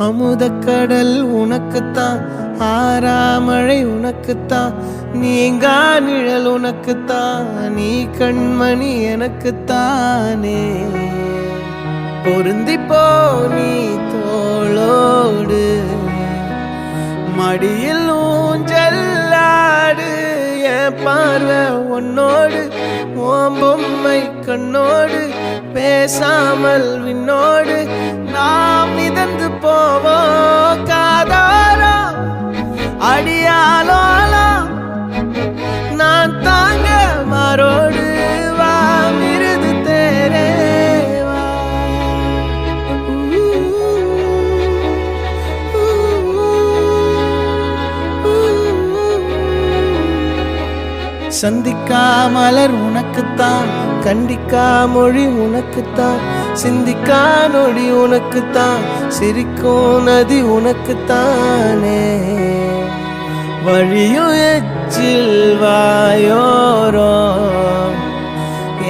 அமுதக்கடல் உனக்குத்தான், ஆறாமழை உனக்குத்தான், நீங்கா நிழல் உனக்குத்தான், நீ கண்மணி எனக்குத்தானே. பொருந்திப்போ நீ தோளோடு, மடியில் ஊஞ்சல்லாடு, என் பார்வை உன்னோடு, ஓம் பொம்மை கண்ணோடு, பேசாமல் விண்ணோடு நாம் மிதந்து போவோம் காதாரோ அடியாலோலோ. நான் தாங்க மாரோடு வா மிருது தேரே வா. சந்திக்கா மலர் உனக்குத்தான், கண்டிக்கா மொழி உனக்குத்தான், சிந்திக்கா நொடி உனக்குத்தான், சிரிக்கும் நதி உனக்குத்தானே. வழியும் எச்சில் வாயோரோ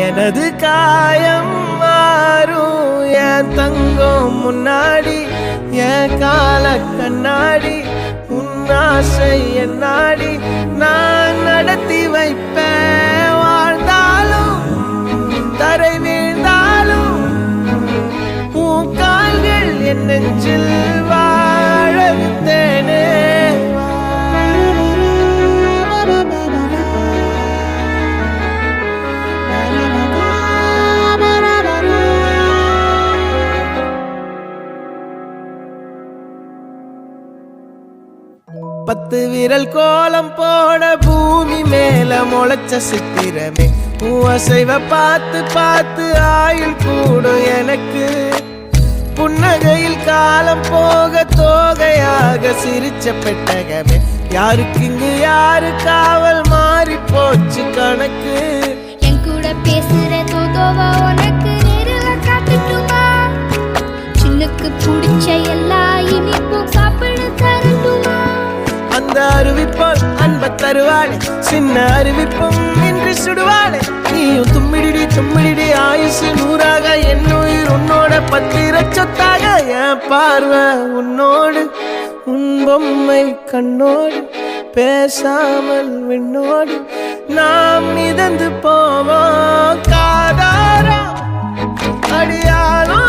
எனது காயம் மாறும், என் தங்கம் முன்னாடி என் கால கண்ணாடி, உன் ஆசை என் நாடி நான் நடத்தி வைப்பேன். வாழ்ந்தாலும் தரை வீழ்ந்தாலும் உன் கால்கள் என் நெஞ்சில் வாழ விட்டேனே. பத்து விரல் கோலம் போட பூமி மேல முளைச்ச சித்திரமே, அசைவ பார்த்து பார்த்து ஆயுள் கூடும் எனக்கு. புன்னகையில் காலம் போக தோகையாக சிரிச்ச பெட்டகமே, யாருக்கு இங்கு யாரு காவல் மாறி போச்சு கணக்கு. என் கூட பேசுற தோதோவா உனக்கு நேரில் காட்டுட்டுமா, சின்னுக்கு பிடிச்ச எல்லா இனிப்பும் சாப்பிட தரட்டுமா. அந்த அருவிப்போல் அன்ப தருவாளே, சின்ன அருவிப்பும் இன்று சுடுவாளே. நீயும் தும்மிடி தும்மிடி ஆயுசு நூறாக, என் உயிர் உன்னோட பத்திர சொத்தாக. என் பார்வை உன்னோடு, உன் பொம்மை கண்ணோடு, பேசாமல் விண்ணோடு நாம் மிதந்து போவோம் காதாரோ அடியாலோ.